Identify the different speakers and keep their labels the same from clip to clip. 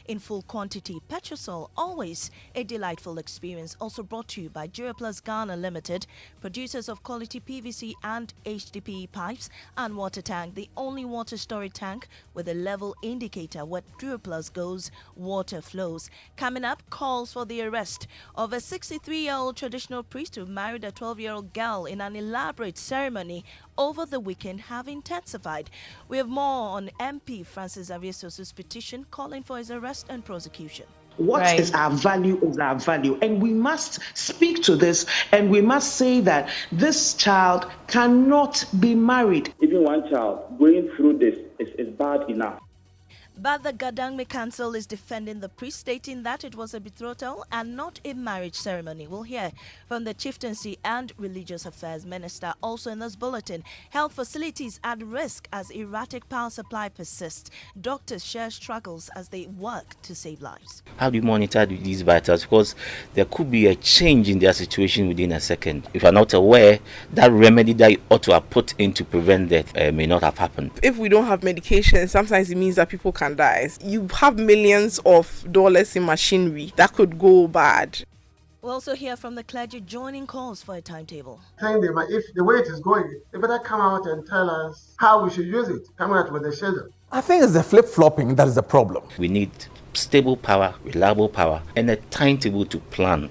Speaker 1: in full quantity. Petrosol, always a delightful experience. Also brought to you by Duraplus Ghana Limited, producers of quality PVC and HDPE pipes and water tank, the only water storage tank with a level indicator. Where Duraplus goes, water flows. Coming up, calls for the arrest of a 63-year-old traditional priest who married a 12-year-old girl in an elaborate ceremony over the weekend have intensified. We have more on MP Francis Xavier's petition calling for his arrest and prosecution.
Speaker 2: What is our value is our value, and we must speak to this, and we must say that this child cannot be married.
Speaker 3: Even one child going through this is bad enough.
Speaker 1: But the Gadangme Council is defending the priest, stating that it was a betrothal and not a marriage ceremony. We'll hear from the Chieftaincy and Religious Affairs Minister. Also in this bulletin, health facilities at risk as erratic power supply persists. Doctors share struggles as they work to save lives.
Speaker 4: How do you monitor these vitals? Because there could be a change in their situation within a second. If you're not aware, that remedy that you ought to have put in to prevent death may not have happened.
Speaker 5: If we don't have medication, sometimes it means that people can die. You have millions of dollars in machinery that could go bad.
Speaker 1: We'll also hear from the clergy joining calls for a timetable.
Speaker 6: Telling them if the way it is going, they better come out and tell us how we should use it, come out with a schedule.
Speaker 7: I think it's the flip-flopping that is the problem.
Speaker 4: We need stable power, reliable power, and a timetable to plan.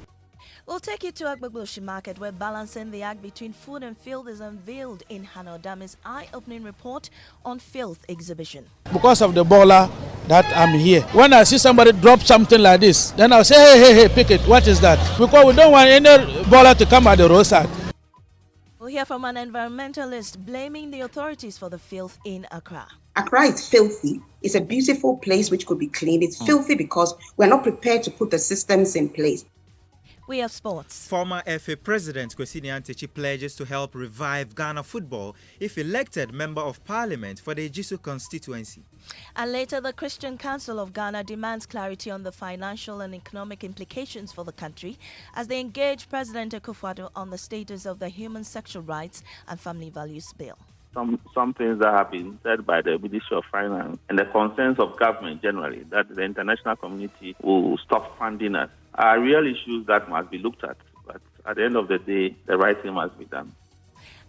Speaker 1: We'll take you to Agbegloshi Market, where balancing the act between food and filth is unveiled in Hannah Odami's eye-opening report on filth exhibition.
Speaker 8: Because of the baller that I'm here, when I see somebody drop something like this, then I'll say, hey, pick it. What is that? Because we don't want any baller to come at the roadside.
Speaker 1: We'll hear from an environmentalist blaming the authorities for the filth in Accra.
Speaker 9: Accra is filthy. It's a beautiful place which could be cleaned. It's filthy because we're not prepared to put the systems in place.
Speaker 1: We have sports.
Speaker 10: Former FA President Kwesi Nyantakyi pledges to help revive Ghana football if elected Member of Parliament for the Ejisu constituency.
Speaker 1: And later, the Christian Council of Ghana demands clarity on the financial and economic implications for the country as they engage President Akufo-Addo on the status of the Human Sexual Rights and Family Values Bill.
Speaker 11: Some things that have been said by the Ministry of Finance and the concerns of government generally, that the international community will stop funding us, are real issues that must be looked at. But at the end of the day, the right thing must be done.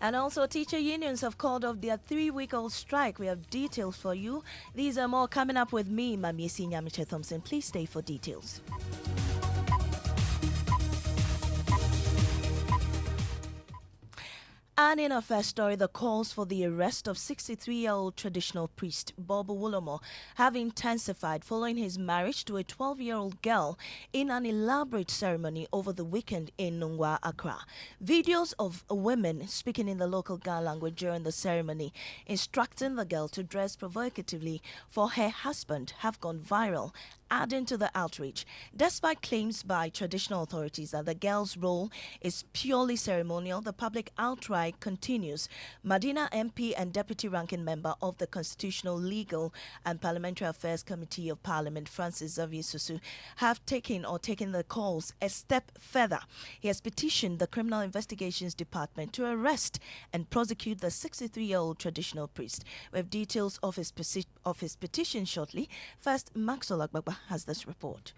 Speaker 1: And also, teacher unions have called off their 3-week-old strike. We have details for you. These are more coming up with me, Maame Esi Thompson. Please stay for details. And in our first story, the calls for the arrest of 63-year-old traditional priest Bob Wulomo have intensified following his marriage to a 12-year-old girl in an elaborate ceremony over the weekend in Nungwa, Accra. Videos of women speaking in the local Ga language during the ceremony, instructing the girl to dress provocatively for her husband, have gone viral, adding to the outrage. Despite claims by traditional authorities that the girl's role is purely ceremonial, the public outcry continues. Madina MP and Deputy Ranking Member of the Constitutional, Legal and Parliamentary Affairs Committee of Parliament, Francis Xavier, have taken the calls a step further. He has petitioned the Criminal Investigations Department to arrest and prosecute the 63-year-old traditional priest. We have details of his petition shortly. First, Maxwell Agbagba has this report.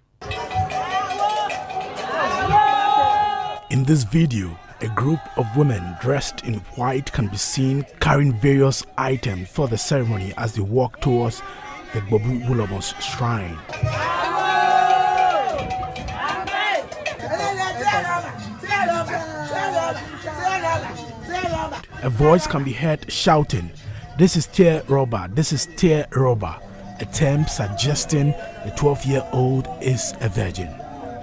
Speaker 12: In this video, a group of women dressed in white can be seen carrying various items for the ceremony as they walk towards the Bobu Wulomo's shrine. A voice can be heard shouting, "This is tear robber, this is tear robber," a term suggesting the 12-year-old is a virgin.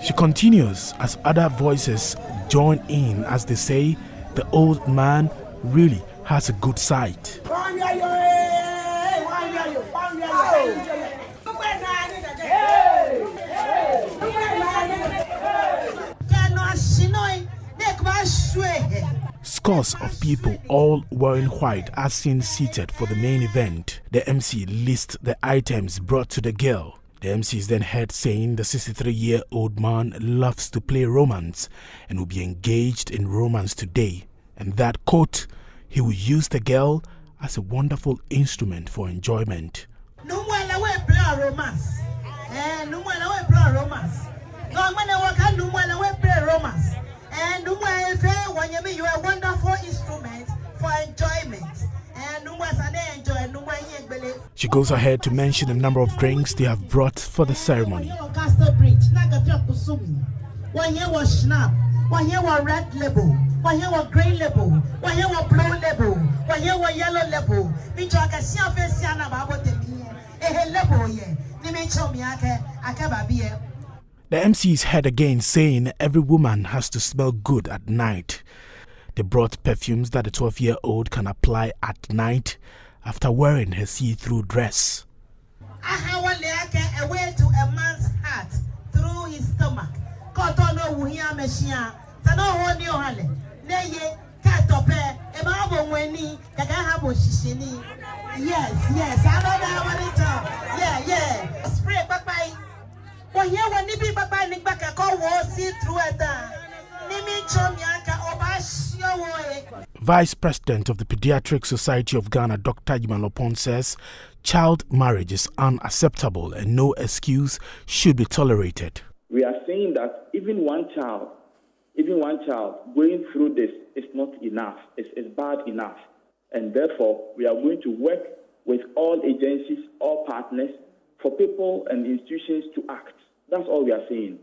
Speaker 12: She continues as other voices join in as they say the old man really has a good sight. Scores of people, all wearing white, are seen seated for the main event. The MC lists the items brought to the girl. The MC is then heard saying the 63-year-old man loves to play romance and will be engaged in romance today, and that, quote, he will use the girl as a wonderful instrument for enjoyment.
Speaker 13: No one play romance. And no one will play romance. No one will can no one will play romance. And no one say when you mean you are a wonderful instrument for enjoyment. And no one say enjoy no one believe.
Speaker 12: She goes ahead to mention the number of drinks they have brought for the ceremony.
Speaker 13: Castle Bridge, Nagafia Kusumi. 1 year was Schnapp, 1 year was red label, 1 year was green label, 1 year was blue label, 1 year was yellow label. Which I can see a face about the label here.
Speaker 12: The MCs heard again saying every woman has to smell good at night. They brought perfumes that a 12-year-old can apply at night after wearing her see-through dress.
Speaker 13: A way to a man's heart through his stomach. Kotono wuhia machine. Tano honi ohale. Neye katope. Emabo mweni kaga habo shishini. Yes. I know that one it. Yeah. Spray papai. When you want to be papai nik baka ko wo see through it. Nimi chomiaka obashio.
Speaker 12: Vice President of the Pediatric Society of Ghana, Dr. Yimalopon, says child marriage is unacceptable and no excuse should be tolerated.
Speaker 3: We are saying that even one child going through this is not enough. It's bad enough. And therefore, we are going to work with all agencies, all partners, for people and institutions to act. That's all we are saying.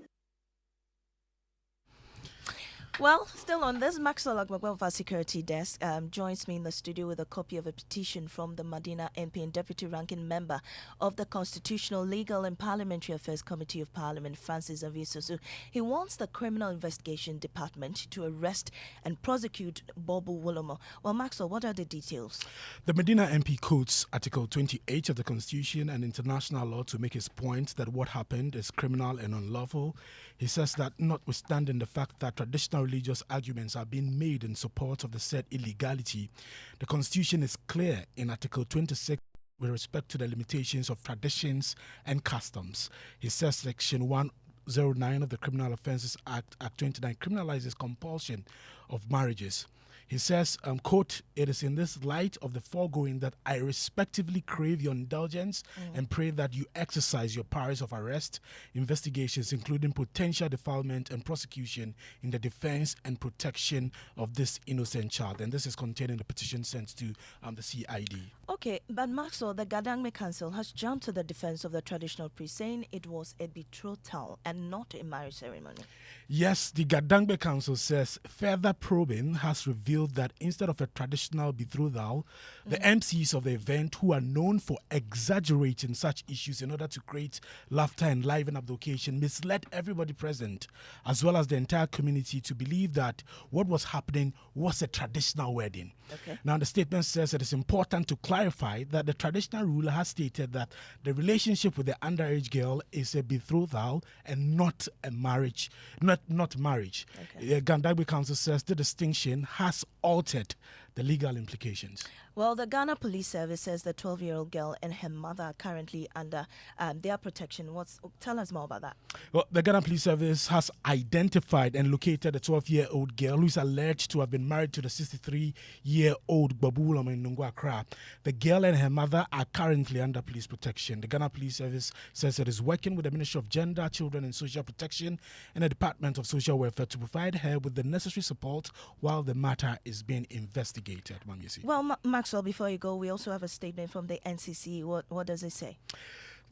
Speaker 1: Well, still on this, Maxwell Agbagba of our security desk joins me in the studio with a copy of a petition from the Medina MP and Deputy Ranking Member of the Constitutional, Legal and Parliamentary Affairs Committee of Parliament, Francis Avisosu. He wants the Criminal Investigation Department to arrest and prosecute Bobo Wolomo. Well, Maxwell, what are the details?
Speaker 12: The Medina MP quotes Article 28 of the Constitution and international law to make his point that what happened is criminal and unlawful. He says that notwithstanding the fact that traditional religious arguments are being made in support of the said illegality, the Constitution is clear in Article 26 with respect to the limitations of traditions and customs. He says Section 109 of the Criminal Offences Act, Act 29, criminalizes compulsion of marriages. He says, quote, "It is in this light of the foregoing that I respectively crave your indulgence and pray that you exercise your powers of arrest, investigations, including potential defilement and prosecution in the defense and protection of this innocent child." And this is contained in the petition sent to the CID.
Speaker 1: Okay, but Maxwell, the Gadangme Council has jumped to the defense of the traditional priest, saying it was a betrothal and not a marriage ceremony.
Speaker 12: Yes, the Gadangbe Council says further probing has revealed that instead of a traditional betrothal, the MCs of the event, who are known for exaggerating such issues in order to create laughter and liven up the occasion, misled everybody present, as well as the entire community, to believe that what was happening was a traditional wedding.
Speaker 1: Okay.
Speaker 12: Now, the statement says it is important to clarify that the traditional ruler has stated that the relationship with the underage girl is a betrothal and not a marriage, not marriage.
Speaker 1: Okay.
Speaker 12: The Gadangbe Council says the distinction has altered the legal implications.
Speaker 1: Well, the Ghana Police Service says the 12-year-old girl and her mother are currently under their protection. Tell us more about that.
Speaker 12: Well, the Ghana Police Service has identified and located a 12-year-old girl who is alleged to have been married to the 63-year-old Babu Ulama in Nungwa Accra. The girl and her mother are currently under police protection. The Ghana Police Service says it is working with the Ministry of Gender, Children and Social Protection and the Department of Social Welfare to provide her with the necessary support while the matter is being investigated. Maame Esi.
Speaker 1: Well, Maxwell, before you go, we also have a statement from the NCC. What does it say?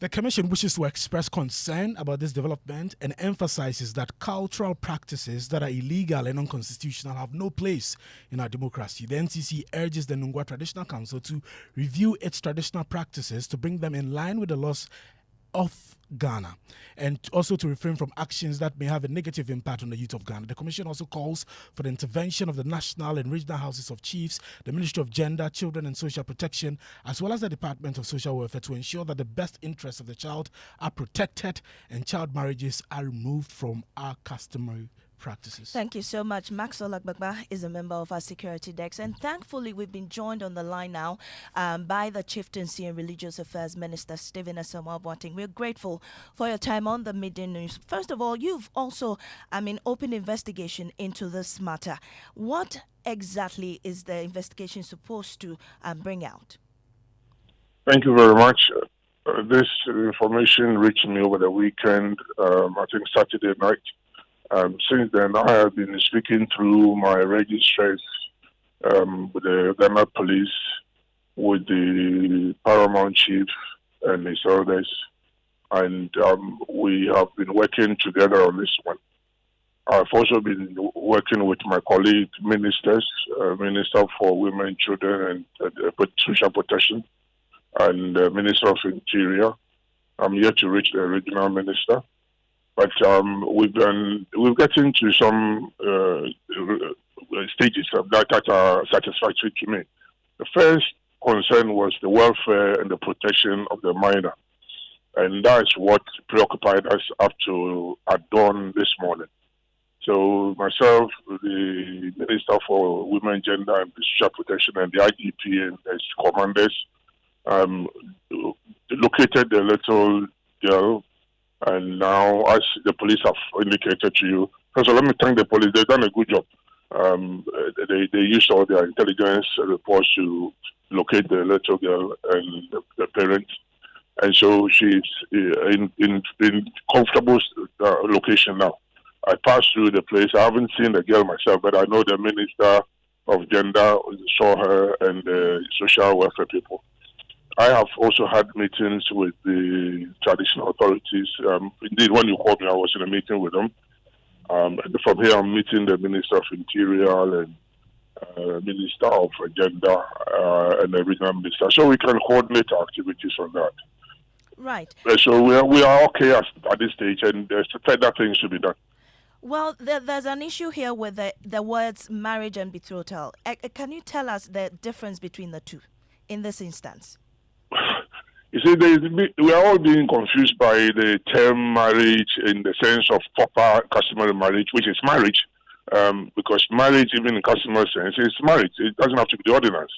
Speaker 12: The Commission wishes to express concern about this development and emphasizes that cultural practices that are illegal and unconstitutional have no place in our democracy. The NCC urges the Nungwa Traditional Council to review its traditional practices to bring them in line with the laws of Ghana, and also to refrain from actions that may have a negative impact on the youth of Ghana. The Commission also calls for the intervention of the National and Regional Houses of Chiefs, the Ministry of Gender, Children and Social Protection, as well as the Department of Social Welfare to ensure that the best interests of the child are protected and child marriages are removed from our customary practices.
Speaker 1: Thank you so much. Maxwell Agbagba is a member of our security desk, and thankfully we've been joined on the line now by the Chieftaincy and Religious Affairs Minister Stephen Asamoah Boateng. We're grateful for your time on the Midday News. First of all, you've also opened investigation into this matter. What exactly is the investigation supposed to bring out?
Speaker 14: Thank you very much. This information reached me over the weekend, I think Saturday night. Since then, I have been speaking through my registrars with the Ghana Police, with the Paramount Chief and his others, and we have been working together on this one. I've also been working with my colleague ministers, Minister for Women, Children and Social Protection, and Minister of Interior. I'm yet to reach the regional minister, but we've gotten to some stages of that are satisfactory to me. The first concern was the welfare and the protection of the minor, and that's what preoccupied us up to at dawn this morning. So myself, the Minister for Women, Gender and Social Protection, and the IGP and its commanders located the little girl, and now, as the police have indicated to you, first of all, let me thank the police. They've done a good job. They used all their intelligence reports to locate the little girl and the parents, and so she's in comfortable location now. I passed through the place. I haven't seen the girl myself, but I know the Minister of Gender saw her and the social welfare people. I have also had meetings with the traditional authorities. Indeed, when you called me, I was in a meeting with them. And from here, I'm meeting the Minister of Interior and Minister of Gender and the regional minister, so we can coordinate our activities on that.
Speaker 1: Right.
Speaker 14: So we are okay at this stage, and there's further things to be done.
Speaker 1: Well, there's an issue here with the words marriage and betrothal. Can you tell us the difference between the two in this instance?
Speaker 14: You see, we are all being confused by the term marriage in the sense of proper customary marriage, which is marriage, because marriage, even in customary sense, is marriage. It doesn't have to be the ordinance.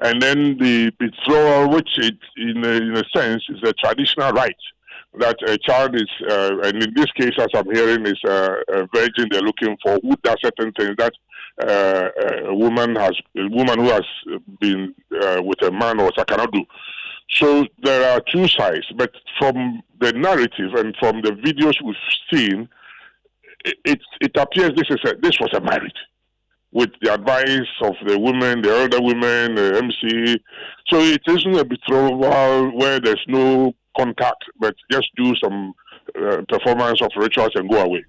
Speaker 14: And then the betrothal, which in a sense is a traditional right that a child is, and in this case, as I'm hearing, is a virgin they're looking for, who does certain things that a woman who has been with a man or cannot do. So there are two sides, but from the narrative and from the videos we've seen, it appears this was a marriage with the advice of the women, the elder women, the MC. So it isn't a betrothal where there's no contact, but just do some performance of rituals and go away.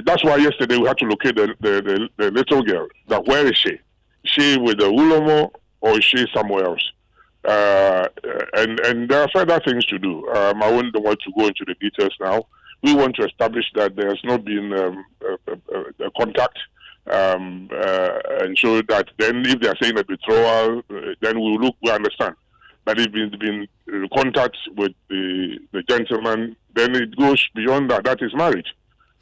Speaker 14: That's why yesterday we had to locate the little girl. That where is she? Is she with the Ulomo or is she somewhere else? And there are further things to do. I wouldn't want to go into the details now. We want to establish that there has not been a contact, and so that then if they are saying a betrothal, then we understand. But if there's been contact with the gentleman, then it goes beyond that. That is marriage,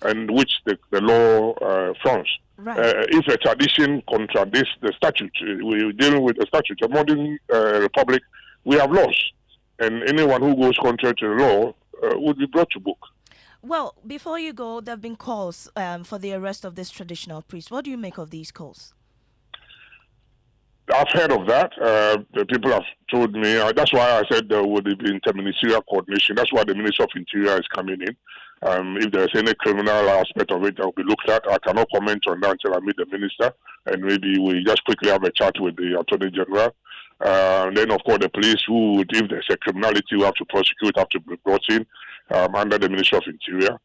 Speaker 14: and which the law frowns.
Speaker 1: Right.
Speaker 14: If a tradition contradicts the statute, we're dealing with a statute. A modern republic, we have laws, and anyone who goes contrary to the law would be brought to book.
Speaker 1: Well, before you go, there have been calls for the arrest of this traditional priest. What do you make of these calls?
Speaker 14: I've heard of that. The people have told me. That's why I said there would be interministerial coordination. That's why the Minister of Interior is coming in. If there's any criminal aspect of it that will be looked at, I cannot comment on that until I meet the minister, and maybe we just quickly have a chat with the Attorney General. And then, of course, the police who would, if there's a criminality we have to prosecute, have to be brought in under the Ministry of Interior.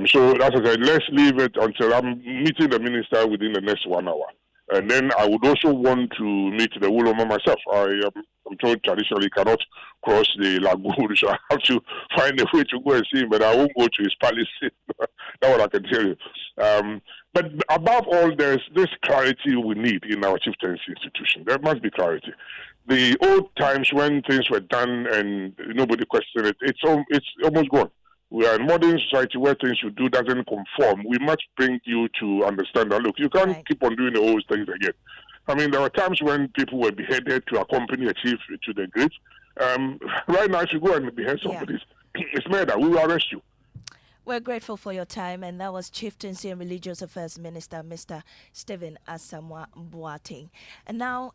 Speaker 14: So, as I said, let's leave it until I'm meeting the minister within the next 1 hour. And then I would also want to meet the Ulama myself. I'm told traditionally cannot cross the lagoon, so I have to find a way to go and see him, but I won't go to his palace. That's what I can tell you. But above all, there's this clarity we need in our chieftaincy institution. There must be clarity. The old times when things were done and nobody questioned it, it's almost gone. We are in modern society where things you do doesn't conform. We must bring you to understand that, look, you can't keep on doing the old things again. I mean, there were times when people were beheaded to accompany a chief to the grave. Right now, if you go and behead somebody, it's murder. We will arrest you.
Speaker 1: We're grateful for your time, and that was Chieftaincy and Religious Affairs Minister, Mr. Stephen Asamoah Boateng. And now,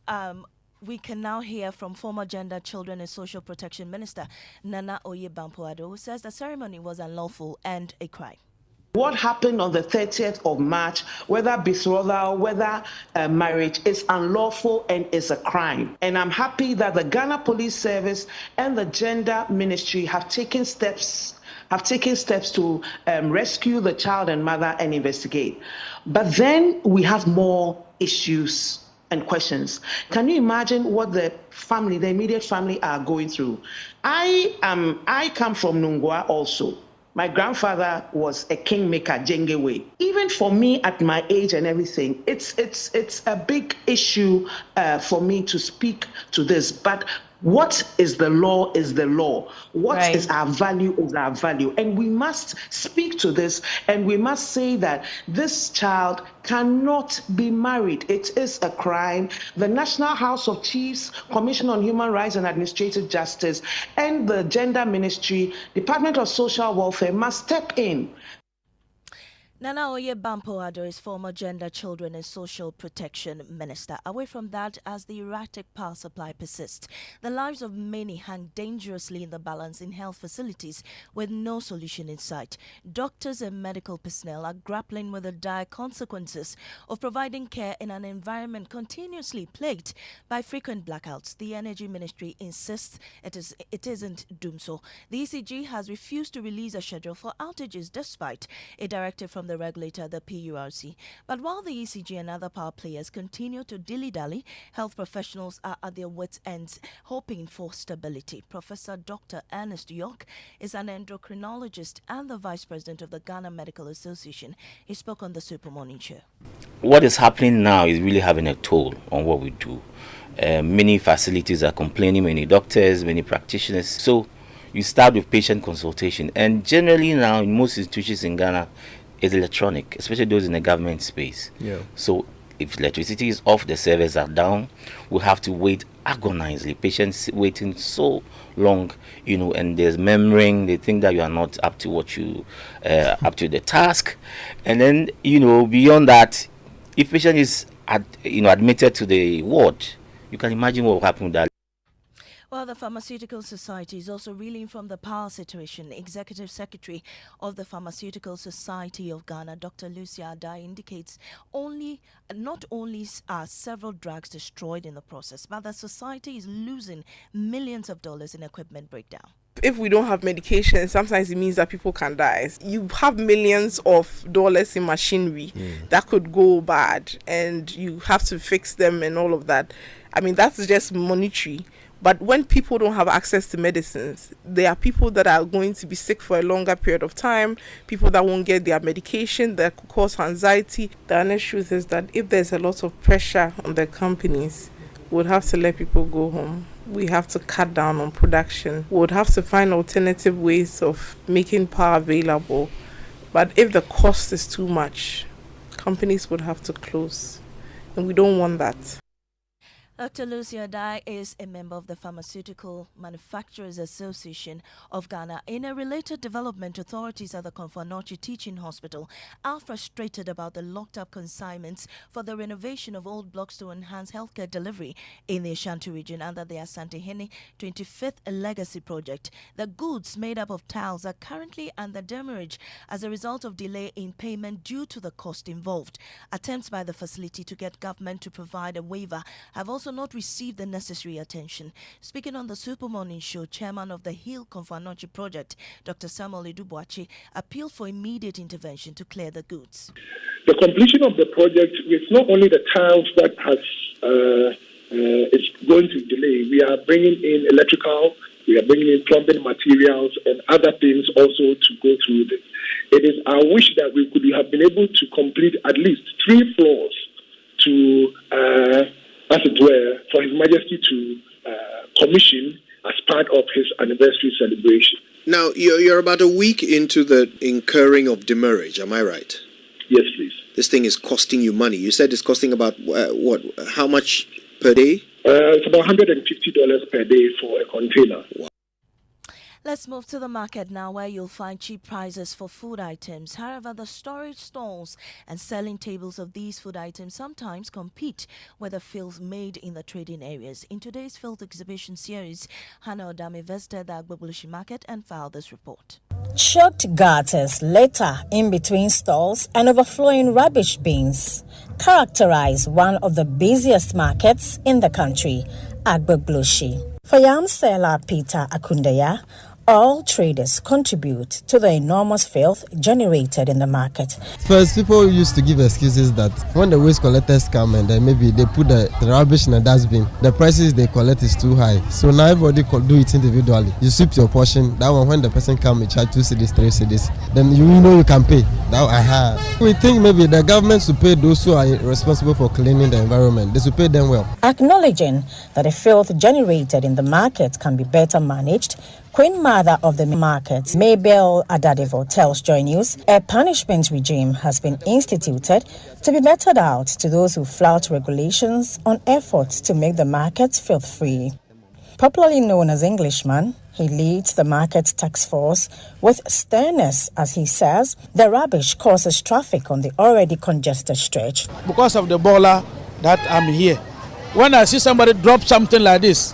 Speaker 1: We can now hear from former Gender, Children and Social Protection Minister Nana Oye-Bampoado, who says the ceremony was unlawful and a crime.
Speaker 2: What happened on the 30th of March, whether betrothal, whether marriage, is unlawful and is a crime. And I'm happy that the Ghana Police Service and the Gender Ministry have taken steps to rescue the child and mother and investigate. But then we have more issues and questions. Can you imagine what the family, the immediate family, are going through? I come from Nungwa also. My grandfather was a kingmaker, Jengewe. Even for me at my age and everything, it's a big issue for me to speak to this. But what is the law is the law. What is our value is our value. And we must speak to this, and we must say that this child cannot be married. It is a crime. The National House of Chiefs, Commission on Human Rights and Administrative Justice, and the Gender Ministry, Department of Social Welfare must step in.
Speaker 1: Nana Oye-Bampoado is former Gender, Children and Social Protection Minister. Away from that, as the erratic power supply persists, the lives of many hang dangerously in the balance in health facilities with no solution in sight. Doctors and medical personnel are grappling with the dire consequences of providing care in an environment continuously plagued by frequent blackouts. The Energy Ministry insists it isn't doom so. The ECG has refused to release a schedule for outages despite a directive from the regulator, the PURC. But while the ECG and other power players continue to dilly-dally, health professionals are at their wits' ends hoping for stability. Professor Dr. Ernest York is an endocrinologist and the vice president of the Ghana Medical Association. He spoke on the Super Morning Show.
Speaker 4: What is happening now is really having a toll on what we do. Many facilities are complaining, many doctors, many practitioners. So you start with patient consultation, and generally now in most institutions in Ghana, is electronic, especially those in the government space. Yeah. So if electricity is off, the servers are down, we have to wait agonizingly. Patients waiting so long, and there's murmuring. They think that you are not up to what you up to the task, and then beyond that, if patient is admitted to the ward, you can imagine what will happen with that.
Speaker 1: Well, the Pharmaceutical Society is also reeling from the power situation. Executive Secretary of the Pharmaceutical Society of Ghana, Dr. Lucia Adai, indicates not only are several drugs destroyed in the process, but the society is losing millions of dollars in equipment breakdown.
Speaker 5: If we don't have medication, sometimes it means that people can die. You have millions of dollars in machinery that could go bad, and you have to fix them and all of that. I mean, that's just monetary. But when people don't have access to medicines, there are people that are going to be sick for a longer period of time, people that won't get their medication, that could cause anxiety. The honest truth is that if there's a lot of pressure on the companies, we would have to let people go home. We have to cut down on production. We would have to find alternative ways of making power available. But if the cost is too much, companies would have to close. And we don't want that.
Speaker 1: Dr. Lucia Adai is a member of the Pharmaceutical Manufacturers Association of Ghana. In a related development, authorities at the Komfo-Anokye Teaching Hospital are frustrated about the locked-up consignments for the renovation of old blocks to enhance healthcare delivery in the Ashanti region under the Asante-Hene 25th Legacy Project. The goods made up of tiles are currently under demurrage as a result of delay in payment due to the cost involved. Attempts by the facility to get government to provide a waiver have also not received the necessary attention. Speaking on the Super Morning Show, chairman of the Hill Komfo-Anokye project, Dr. Samuel Idubuachi, appealed for immediate intervention to clear the goods.
Speaker 15: The completion of the project is not only the tiles that is going to delay. We are bringing in electrical, we are bringing in plumbing materials and other things also to go through this. It is our wish that we could have been able to complete at least 3 floors to as it were, for His Majesty to commission as part of his anniversary celebration.
Speaker 16: Now, you're about a week into the incurring of demurrage, am I right?
Speaker 15: Yes, please.
Speaker 16: This thing is costing you money. You said it's costing about, how much per day?
Speaker 15: It's about $150 per day for a container. Wow.
Speaker 1: Let's move to the market now, where you'll find cheap prices for food items. However, the storage stalls and selling tables of these food items sometimes compete with the filth made in the trading areas. In today's filth exhibition series, Hannah Odame visited the Agbebulushi market and filed this report.
Speaker 17: Choked gutters litter in between stalls and overflowing rubbish bins characterize one of the busiest markets in the country, Agbebulushi. For yam seller Peter Akundaya, all traders contribute to the enormous filth generated in the market.
Speaker 18: First, people used to give excuses that when the waste collectors come and then maybe they put the rubbish in a dustbin, the prices they collect is too high. So now everybody could do it individually. You sweep your portion. That one, when the person come, you charge 2 cedis, 3 cedis. Then you know you can pay. We think maybe the government should pay those who are responsible for cleaning the environment. They should pay them well.
Speaker 17: Acknowledging that the filth generated in the market can be better managed, Queen Mother of the market, Mabel Adadevo, tells Joy News a punishment regime has been instituted to be meted out to those who flout regulations on efforts to make the market filth-free. Popularly known as Englishman, he leads the market task force with sternness as he says the rubbish causes traffic on the already congested stretch.
Speaker 8: Because of the baller that I'm here, when I see somebody drop something like this,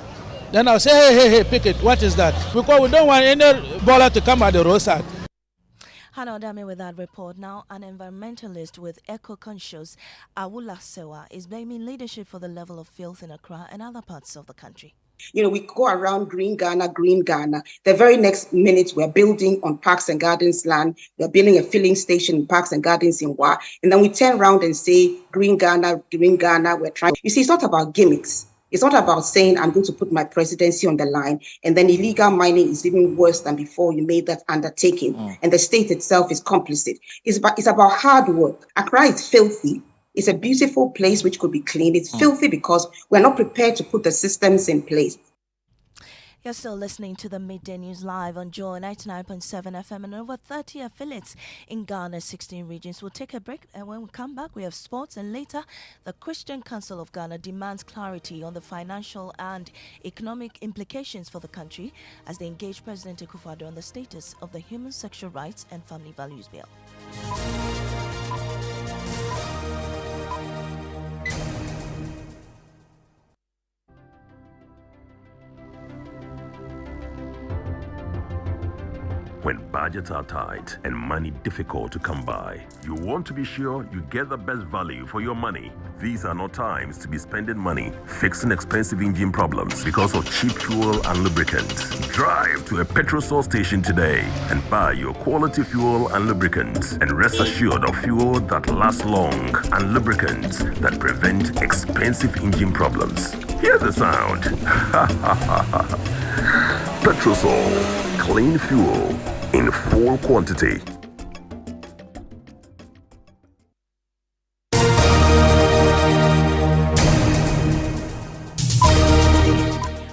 Speaker 8: then I'll say, hey, pick it. What is that? Because we don't want any baller to come at the roadside.
Speaker 1: Hannah Odame with that report. Now, an environmentalist with eco-conscious Awula Sewa is blaming leadership for the level of filth in Accra and other parts of the country.
Speaker 9: You know, we go around Green Ghana. The very next minute, we're building on Parks and Gardens land. We're building a filling station in Parks and Gardens in Wa. And then we turn around and say, Green Ghana, we're trying. You see, it's not about gimmicks. It's not about saying I'm going to put my presidency on the line, and then illegal mining is even worse than before you made that undertaking, and the state itself is complicit. It's about hard work. Accra is filthy. It's a beautiful place which could be cleaned. It's filthy because we're not prepared to put the systems in place.
Speaker 1: You're still listening to the Midday News live on Joy 99.7 FM and over 30 affiliates in Ghana's 16 regions. We'll take a break, and when we come back, we have sports, and later, the Christian Council of Ghana demands clarity on the financial and economic implications for the country as they engage President Akufo-Addo on the status of the Human Sexual Rights and Family Values Bill.
Speaker 19: When budgets are tight and money difficult to come by, you want to be sure you get the best value for your money. These are not times to be spending money fixing expensive engine problems because of cheap fuel and lubricants. Drive to a petrol source station today and buy your quality fuel and lubricants, and rest assured of fuel that lasts long and lubricants that prevent expensive engine problems. Hear the sound. Petrosol, clean fuel in full quantity.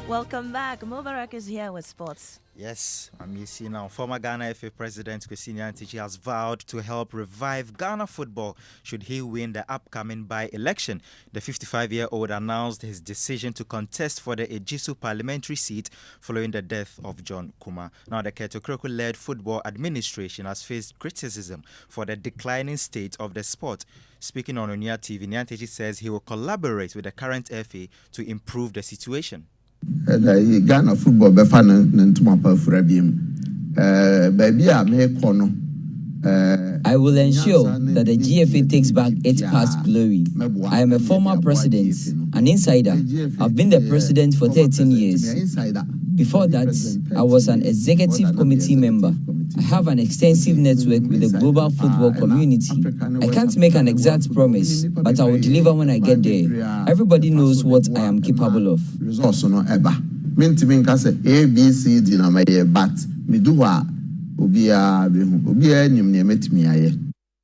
Speaker 1: Welcome back. Mubarak is here with sports.
Speaker 10: Yes, Maame Esi now. Former Ghana FA President Kwesi Nyantakyi has vowed to help revive Ghana football should he win the upcoming by-election. The 55-year-old announced his decision to contest for the Ejisu parliamentary seat following the death of John Kuma. Now, the Ketokroku-led football administration has faced criticism for the declining state of the sport. Speaking on Onia TV, Nyantakyi says he will collaborate with the current FA to improve the situation.
Speaker 20: Ghana football befa ntuma pa fura biem baby a me kono
Speaker 21: I will ensure that the GFA takes back its past glory. I am a former president, an insider. I've been the president for 13 years. Before that, I was an executive committee member. I have an extensive network with the global football community. I can't make an exact promise, but I will deliver when I get there. Everybody knows what I am capable of.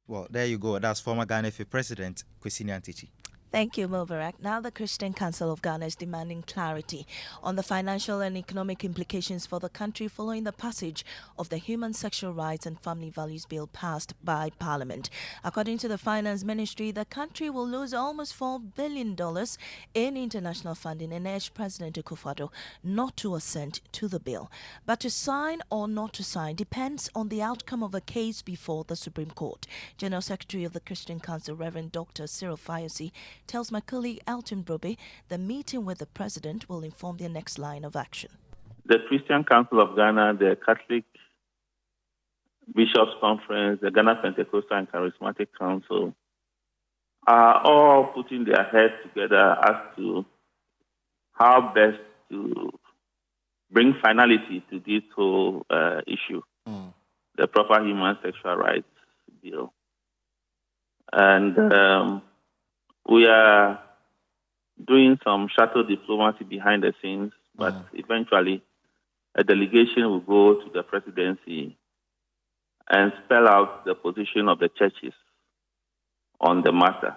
Speaker 10: Well, there you go. That's former Ghana FA President Kwesi Nyantakyi.
Speaker 1: Thank you, Mubarak. Now the Christian Council of Ghana is demanding clarity on the financial and economic implications for the country following the passage of the Human Sexual Rights and Family Values Bill passed by Parliament. According to the Finance Ministry, the country will lose almost $4 billion in international funding and urged President Akufo-Addo not to assent to the bill. But to sign or not to sign depends on the outcome of a case before the Supreme Court. General Secretary of the Christian Council, Reverend Dr. Cyril Fayose, tells my colleague Elton Brobe the meeting with the president will inform their next line of action.
Speaker 11: The Christian Council of Ghana, the Catholic Bishops' Conference, the Ghana Pentecostal and Charismatic Council are all putting their heads together as to how best to bring finality to this whole issue, the proper human sexual rights bill. And we are doing some shuttle diplomacy behind the scenes, but eventually a delegation will go to the presidency and spell out the position of the churches on the matter.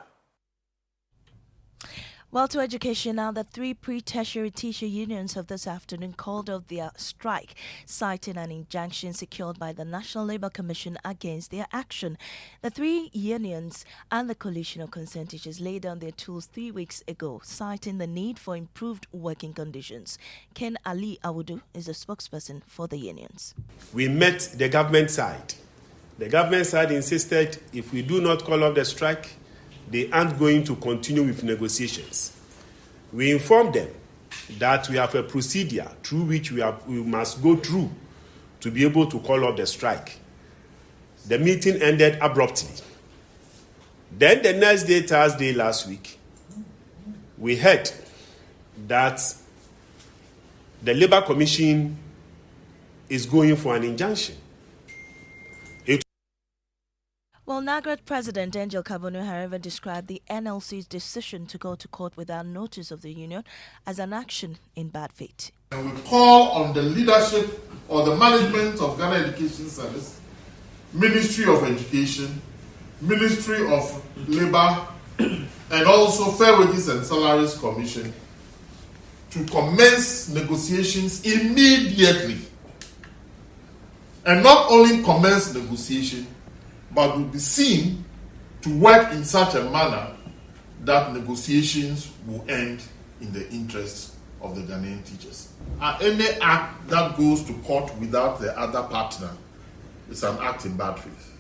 Speaker 1: Well, to education now, the three pre-tertiary teacher unions have this afternoon called off their strike, citing an injunction secured by the National Labour Commission against their action. The three unions and the coalition of concerned teachers laid down their tools 3 weeks ago, citing the need for improved working conditions. Ken Ali Awudu is the spokesperson for the unions.
Speaker 6: We met the government side. The government side insisted if we do not call off the strike, they aren't going to continue with negotiations. We informed them that we have a procedure through which we must go through to be able to call off the strike. The meeting ended abruptly. Then the next day, Thursday last week, we heard that the Labour Commission is going for an injunction.
Speaker 1: Well, NAGRAT President Angel Kabonu, however, described the NLC's decision to go to court without notice of the union as an action in bad faith.
Speaker 22: And we call on the leadership or the management of Ghana Education Service, Ministry of Education, Ministry of Labour, and also Fair Wages and Salaries Commission to commence negotiations immediately. And not only commence negotiation, but will be seen to work in such a manner that negotiations will end in the interests of the Ghanaian teachers. Any act that goes to court without the other partner is an act in bad faith.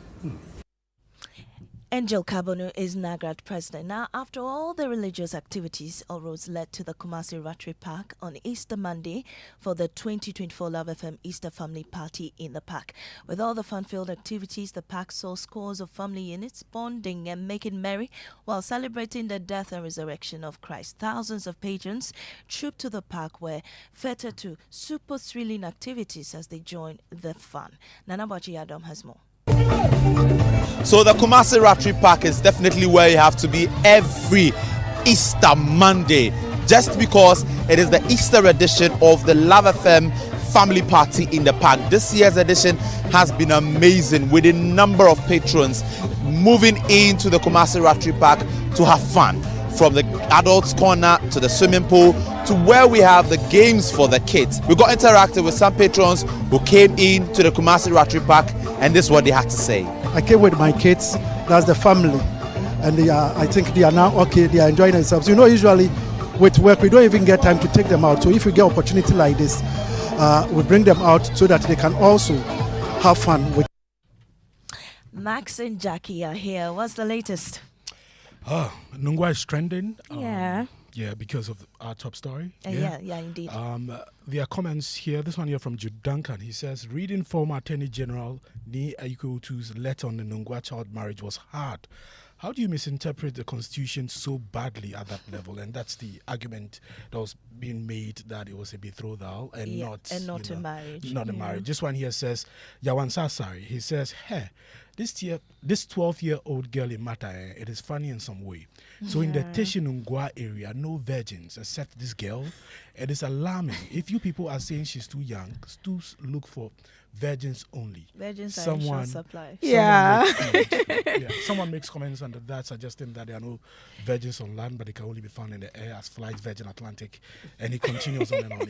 Speaker 1: Angel Kabonu is NAGRAT president. Now, after all the religious activities, all roads led to the Kumasi Ratri Park on Easter Monday for the 2024 Love FM Easter Family Party in the park. With all the fun-filled activities, the park saw scores of family units bonding and making merry while celebrating the death and resurrection of Christ. Thousands of patrons trooped to the park where fettered to super thrilling activities as they joined the fun. Nana Bachi Adam has more.
Speaker 23: So the Kumasi Ratri Park is definitely where you have to be every Easter Monday, just because it is the Easter edition of the Love FM Family Party in the park. This year's edition has been amazing, with a number of patrons moving into the Kumasi Ratri Park to have fun. From the adults corner to the swimming pool to where we have the games for the kids. We got interactive with some patrons who came in to the Kumasi Ratri Park, and this is what they had to say.
Speaker 24: I came with my kids, that's the family, and I think they are now okay, they are enjoying themselves. You know, usually with work we don't even get time to take them out, so if we get opportunity like this, we bring them out so that they can also have fun.
Speaker 1: Max and Jackie are here. What's the latest?
Speaker 12: Nungwa is trending.
Speaker 1: Yeah.
Speaker 12: Yeah, because of our top story.
Speaker 1: Yeah, indeed.
Speaker 12: There are comments here. This one here from Jude Duncan. He says, reading former Attorney General Ni Aikotu's letter on the Nungwa child marriage was hard. How do you misinterpret the Constitution so badly at that level? And that's the argument that was being made, that it was a betrothal and not
Speaker 1: a marriage.
Speaker 12: Not a marriage. This one here says, Yawan Sasari. He says, hey, this 12-year-old girl in Mata, it is funny in some way. So in the Teshinungwa area, no virgins except this girl. It is alarming. If you people are saying she's too young, look for virgins only.
Speaker 1: Virgins are in short supply.
Speaker 12: Someone makes comments under that suggesting that there are no virgins on land, but they can only be found in the air as flights Virgin Atlantic, and he continues on and on.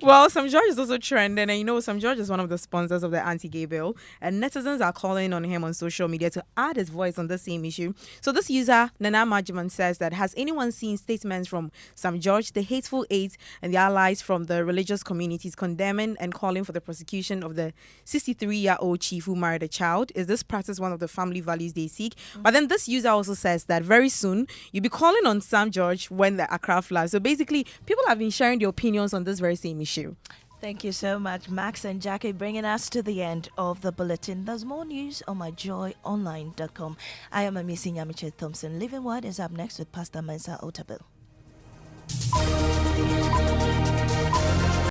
Speaker 3: Well, Sam George is also trending, and you know Sam George is one of the sponsors of the anti-gay bill, and netizens are calling on him on social media to add his voice on the same issue. So this user, Nana Majiman, says that, has anyone seen statements from Sam George, the hateful aides, and the allies from the religious communities condemning and calling for the prosecution of the 63-year-old chief who married a child? Is this practice one of the family values they seek? But then this user also says that very soon you'll be calling on Sam George when the Accra floods. So basically, people have been sharing their opinions on this very same issue.
Speaker 1: Thank you so much, Max and Jackie, bringing us to the end of the bulletin. There's more news on myjoyonline.com. I am Maame Esi Thompson. Living Word is up next with Pastor Mensa Otabil.